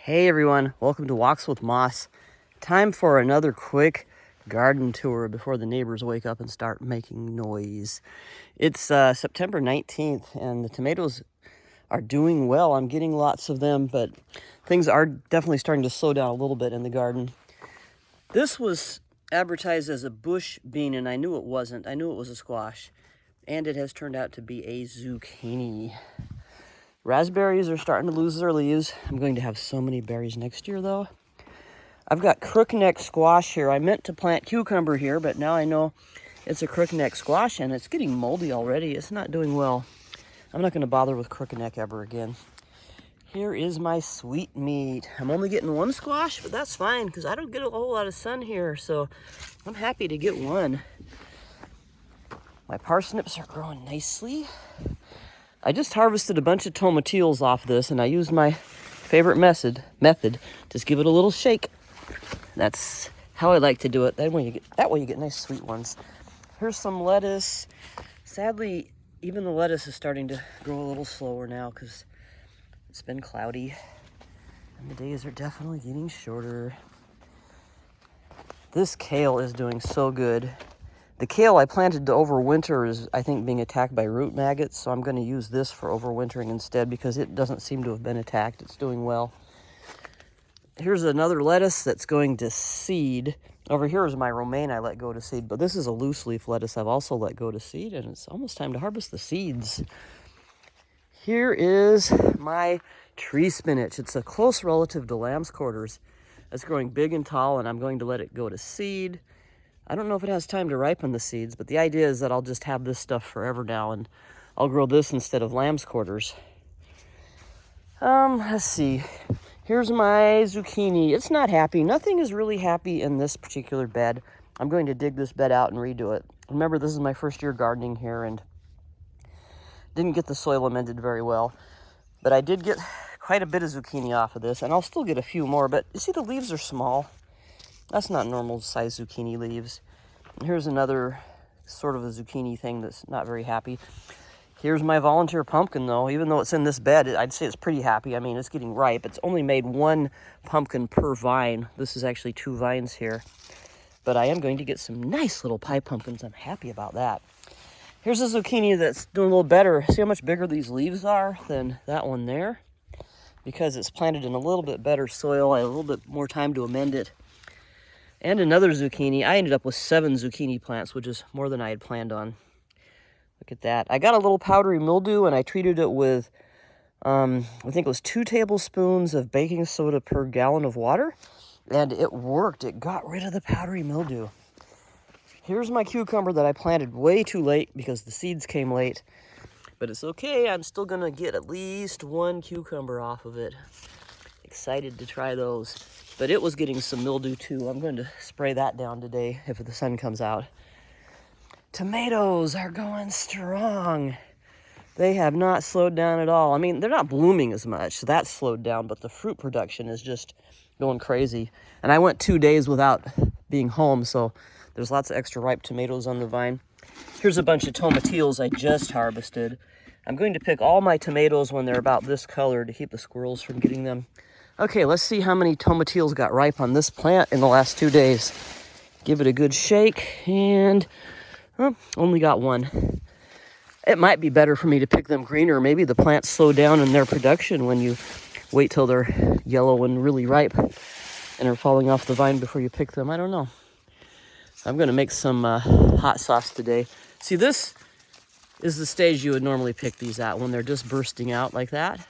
Hey everyone, welcome to Walks with Moss. Time for another quick garden tour before the neighbors wake up and start making noise. It's September 19th and the tomatoes are doing well. I'm getting lots of them, but things are definitely starting to slow down a little bit in the garden. This was advertised as a bush bean and I knew it wasn't. I knew it was a squash, and it has turned out to be a zucchini. Raspberries are starting to lose their leaves. I'm going to have so many berries next year, though. I've got crookneck squash here. I meant to plant cucumber here, but now I know it's a crookneck squash, and it's getting moldy already. It's not doing well. I'm not going to bother with crookneck ever again. Here is my sweet meat. I'm only getting one squash, but that's fine because I don't get a whole lot of sun here, so I'm happy to get one. My parsnips are growing nicely. I just harvested a bunch of tomatillos off this, and I used my favorite method. Just give it a little shake. That's how I like to do it. That way you get nice sweet ones. Here's some lettuce. Sadly, even the lettuce is starting to grow a little slower now because it's been cloudy, and the days are definitely getting shorter. This kale is doing so good. The kale I planted to overwinter is, I think, being attacked by root maggots, so I'm going to use this for overwintering instead because it doesn't seem to have been attacked. It's doing well. Here's another lettuce that's going to seed. Over here is my romaine I let go to seed, but this is a loose leaf lettuce I've also let go to seed, and it's almost time to harvest the seeds. Here is my tree spinach. It's a close relative to lamb's quarters. It's growing big and tall, and I'm going to let it go to seed. I don't know if it has time to ripen the seeds, but the idea is that I'll just have this stuff forever now, and I'll grow this instead of lamb's quarters. Let's see. Here's my zucchini. It's not happy. Nothing is really happy in this particular bed. I'm going to dig this bed out and redo it. Remember, this is my first year gardening here, and didn't get the soil amended very well, but I did get quite a bit of zucchini off of this, and I'll still get a few more, but you see the leaves are small. That's not normal size zucchini leaves. Here's another sort of a zucchini thing that's not very happy. Here's my volunteer pumpkin, though. Even though it's in this bed, I'd say it's pretty happy. I mean, it's getting ripe. It's only made one pumpkin per vine. This is actually 2 vines here. But I am going to get some nice little pie pumpkins. I'm happy about that. Here's a zucchini that's doing a little better. See how much bigger these leaves are than that one there? Because it's planted in a little bit better soil. I had a little bit more time to amend it. And another zucchini. I ended up with 7 zucchini plants, which is more than I had planned on. Look at that. I got a little powdery mildew, and I treated it with, I think it was 2 tablespoons of baking soda per gallon of water, and it worked. It got rid of the powdery mildew. Here's my cucumber that I planted way too late because the seeds came late, but it's okay. I'm still going to get at least 1 cucumber off of it. Excited to try those. But it was getting some mildew too. I'm going to spray that down today if the sun comes out. Tomatoes are going strong. They have not slowed down at all. I mean, they're not blooming as much, so that's slowed down, but the fruit production is just going crazy. And I went 2 days without being home, so there's lots of extra ripe tomatoes on the vine. Here's a bunch of tomatillos I just harvested. I'm going to pick all my tomatoes when they're about this color to keep the squirrels from getting them. Okay, let's see how many tomatillos got ripe on this plant in the last 2 days. Give it a good shake, and only got 1. It might be better for me to pick them greener. Maybe the plants slow down in their production when you wait till they're yellow and really ripe and are falling off the vine before you pick them. I don't know. I'm going to make some hot sauce today. See, this is the stage you would normally pick these at, when they're just bursting out like that.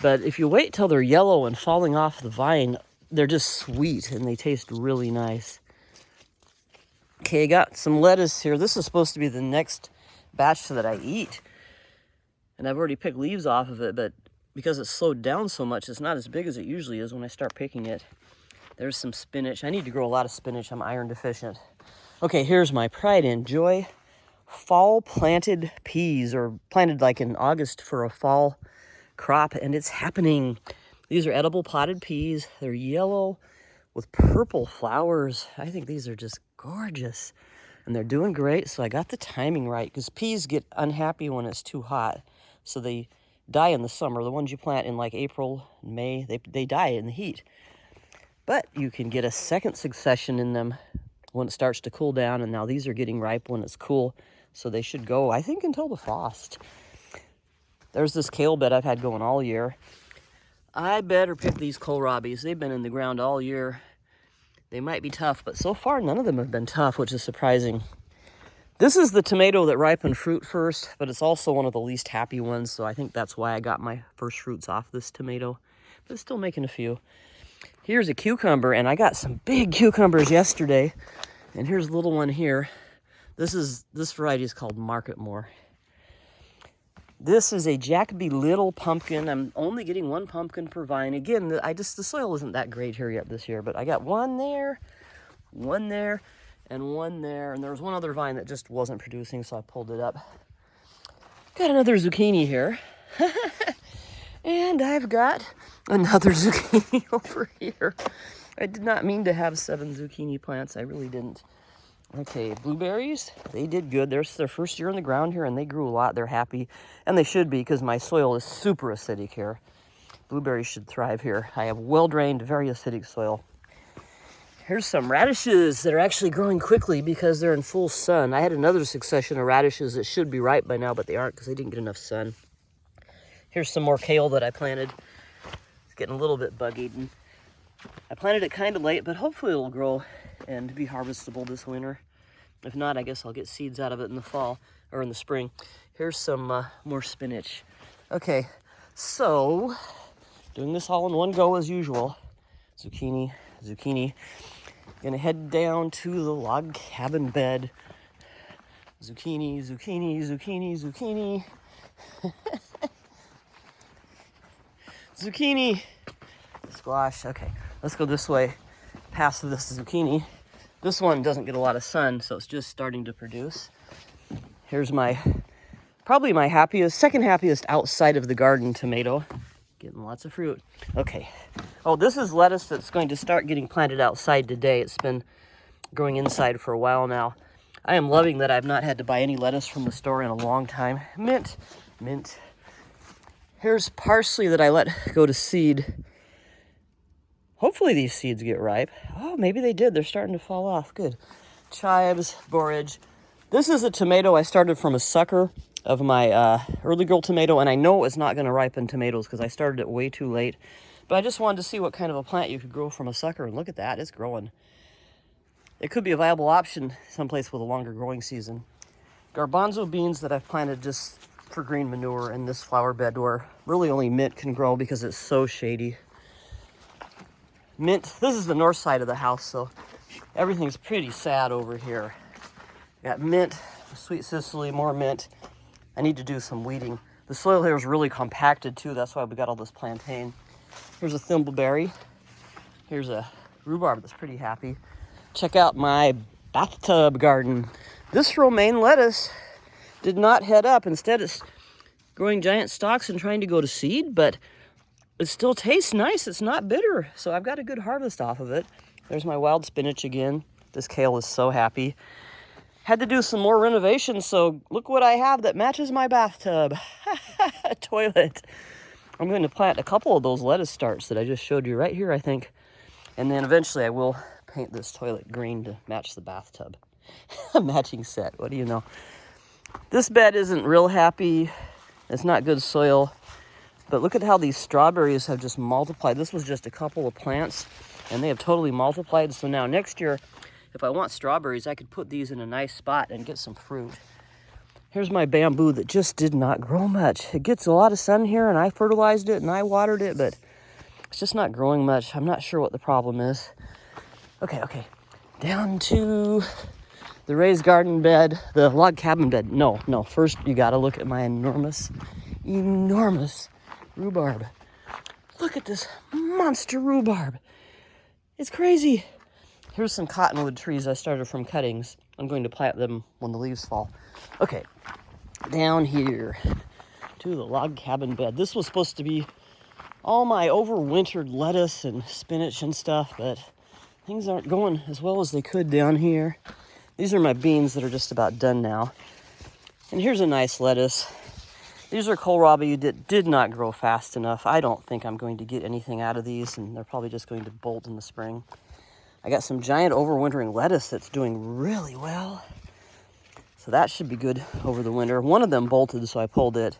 But if you wait till they're yellow and falling off the vine, they're just sweet and they taste really nice. Okay, I got some lettuce here. This is supposed to be the next batch that I eat. And I've already picked leaves off of it, but because it's slowed down so much, it's not as big as it usually is when I start picking it. There's some spinach. I need to grow a lot of spinach. I'm iron deficient. Okay, here's my pride and joy. Fall planted peas, or planted like in August for a fall crop, and it's happening. These are edible potted peas. They're yellow with purple flowers. I think these are just gorgeous, and they're doing great. So I got the timing right, because peas get unhappy when it's too hot, so they die in the summer. The ones you plant in like April, May, they die in the heat. But you can get a second succession in them when it starts to cool down, and now these are getting ripe when it's cool, so they should go, I think, until the frost. There's this kale bed I've had going all year. I better pick these kohlrabis. They've been in the ground all year. They might be tough, but so far none of them have been tough, which is surprising. This is the tomato that ripened fruit first, but it's also one of the least happy ones, so I think that's why I got my first fruits off this tomato. But it's still making a few. Here's a cucumber, and I got some big cucumbers yesterday. And here's a little one here. This variety is called Marketmore. This is a Jacoby Little pumpkin. I'm only getting one pumpkin per vine. Again, the soil isn't that great here yet this year, but I got one there, and one there. And there was one other vine that just wasn't producing, so I pulled it up. Got another zucchini here. And I've got another zucchini over here. I did not mean to have 7 zucchini plants. I really didn't. Okay, blueberries, they did good. Their first year in the ground here, and they grew a lot. They're happy, and they should be because my soil is super acidic here. Blueberries should thrive here. I have well-drained, very acidic soil. Here's some radishes that are actually growing quickly because they're in full sun. I had another succession of radishes that should be ripe by now, but they aren't because they didn't get enough sun. Here's some more kale that I planted. It's getting a little bit bug-eaten. I planted it kind of late, but hopefully it'll grow and be harvestable this winter. If not, I guess I'll get seeds out of it in the fall or in the spring. Here's some more spinach. Okay, so doing this all in one go as usual. Zucchini. Gonna head down to the log cabin bed. Zucchini. Zucchini. Squash. Okay, let's go this way past this zucchini. This one doesn't get a lot of sun, so it's just starting to produce. Here's probably my second happiest outside of the garden tomato. Getting lots of fruit. Okay. Oh, this is lettuce that's going to start getting planted outside today. It's been growing inside for a while now. I am loving that I've not had to buy any lettuce from the store in a long time. Mint. Here's parsley that I let go to seed. Hopefully these seeds get ripe. Oh, maybe they did. They're starting to fall off. Good. Chives, borage. This is a tomato I started from a sucker of my early girl tomato, and I know it's not going to ripen tomatoes because I started it way too late. But I just wanted to see what kind of a plant you could grow from a sucker, and look at that. It's growing. It could be a viable option someplace with a longer growing season. Garbanzo beans that I've planted just for green manure in this flower bed where really only mint can grow because it's so shady. Mint, this is the north side of the house, so everything's pretty sad over here. Got mint, sweet Sicily, more mint. I need to do some weeding. The soil here is really compacted too, that's why we got all this plantain. Here's a thimbleberry. Here's a rhubarb that's pretty happy. Check out my bathtub garden. This romaine lettuce did not head up. Instead, it's growing giant stalks and trying to go to seed, but it still tastes nice. It's not bitter, so I've got a good harvest off of it. There's my wild spinach again. This kale is so happy. Had to do some more renovations, so look what I have that matches my bathtub. A toilet. I'm going to plant a couple of those lettuce starts that I just showed you right here, I think. And then eventually I will paint this toilet green to match the bathtub. A matching set, what do you know? This bed isn't real happy. It's not good soil. But look at how these strawberries have just multiplied. This was just a couple of plants, and they have totally multiplied. So now next year, if I want strawberries, I could put these in a nice spot and get some fruit. Here's my bamboo that just did not grow much. It gets a lot of sun here, and I fertilized it, and I watered it, but it's just not growing much. I'm not sure what the problem is. Okay. Down to the raised garden bed, the log cabin bed. No, first you gotta look at my enormous rhubarb. Look at this monster rhubarb. It's crazy. Here's some cottonwood trees I started from cuttings. I'm going to plant them when the leaves fall. Okay, down here to the log cabin bed. This was supposed to be all my overwintered lettuce and spinach and stuff, but things aren't going as well as they could down here. These are my beans that are just about done now. And here's a nice lettuce. These are kohlrabi that did not grow fast enough. I don't think I'm going to get anything out of these, and they're probably just going to bolt in the spring. I got some giant overwintering lettuce that's doing really well. So that should be good over the winter. One of them bolted, so I pulled it.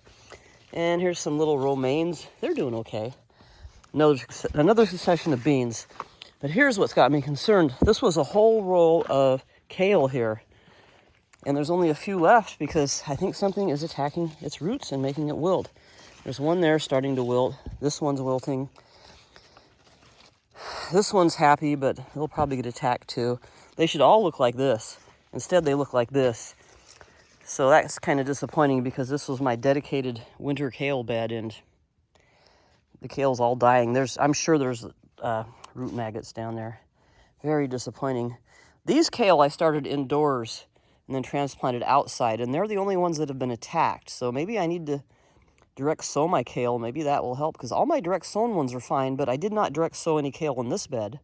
And here's some little romaines. They're doing okay. Another succession of beans. But here's what's got me concerned. This was a whole row of kale here. And there's only a few left because I think something is attacking its roots and making it wilt. There's one there starting to wilt. This one's wilting. This one's happy, but they'll probably get attacked too. They should all look like this. Instead, they look like this. So that's kind of disappointing because this was my dedicated winter kale bed and the kale's all dying. I'm sure there's root maggots down there. Very disappointing. These kale I started indoors and then transplanted outside, and they're the only ones that have been attacked. So maybe I need to direct sow my kale. Maybe that will help because all my direct sown ones are fine, but I did not direct sow any kale in this bed.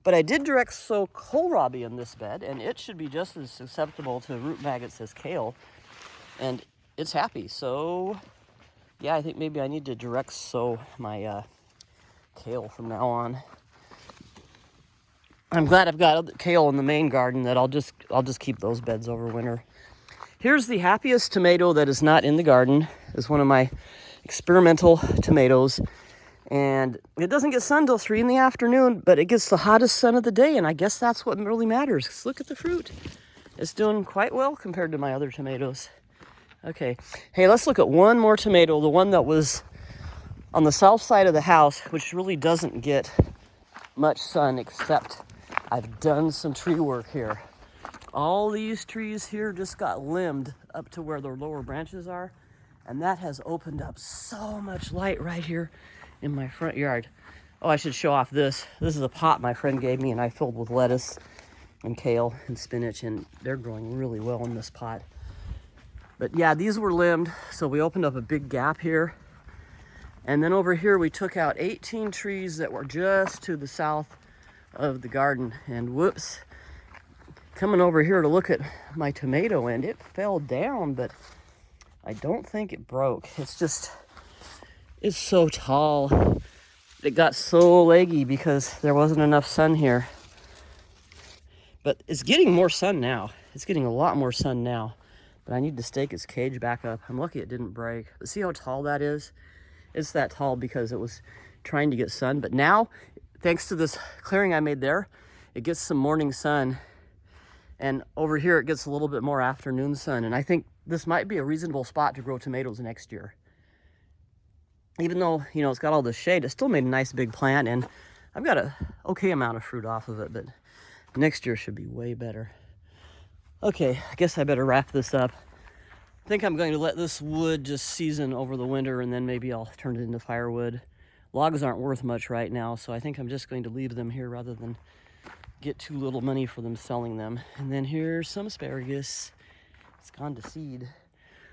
But I did direct sow kohlrabi in this bed, and it should be just as susceptible to root maggots as kale. And it's happy. So, yeah, I think maybe I need to direct sow my kale from now on. I'm glad I've got kale in the main garden that I'll just keep those beds over winter. Here's the happiest tomato that is not in the garden. It's one of my experimental tomatoes. And it doesn't get sun till 3 in the afternoon, but it gets the hottest sun of the day, and I guess that's what really matters. 'Cause look at the fruit. It's doing quite well compared to my other tomatoes. Okay, hey, let's look at one more tomato, the one that was on the south side of the house, which really doesn't get much sun, except I've done some tree work here. All these trees here just got limbed up to where their lower branches are, and that has opened up so much light right here in my front yard. Oh, I should show off this. This is a pot my friend gave me and I filled with lettuce and kale and spinach, and they're growing really well in this pot. But yeah, these were limbed, so we opened up a big gap here. And then over here we took out 18 trees that were just to the south of the garden. And whoops, coming over here to look at my tomato, and it fell down, but I don't think it broke. It's so tall. It got so leggy because there wasn't enough sun here. But it's getting more sun now. It's getting a lot more sun now. But I need to stake its cage back up. I'm lucky it didn't break. But see how tall that is? It's that tall because it was trying to get sun. But now, thanks to this clearing I made there, it gets some morning sun. And over here, it gets a little bit more afternoon sun. And I think this might be a reasonable spot to grow tomatoes next year. Even though, it's got all this shade, it still made a nice big plant. And I've got an okay amount of fruit off of it. But next year should be way better. Okay, I guess I better wrap this up. I think I'm going to let this wood just season over the winter, and then maybe I'll turn it into firewood. Logs aren't worth much right now, so I think I'm just going to leave them here rather than get too little money for them selling them. And then here's some asparagus. It's gone to seed.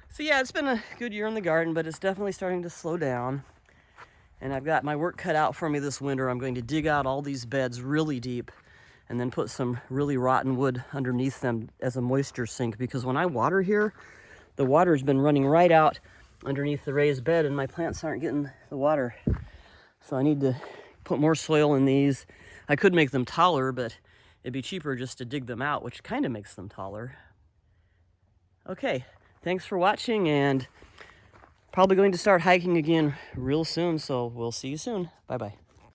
So yeah, it's been a good year in the garden, but it's definitely starting to slow down. And I've got my work cut out for me this winter. I'm going to dig out all these beds really deep and then put some really rotten wood underneath them as a moisture sink, because when I water here, the water's been running right out underneath the raised bed and my plants aren't getting the water. So I need to put more soil in these. I could make them taller, but it'd be cheaper just to dig them out, which kind of makes them taller. Okay, thanks for watching, and probably going to start hiking again real soon, so we'll see you soon. Bye-bye.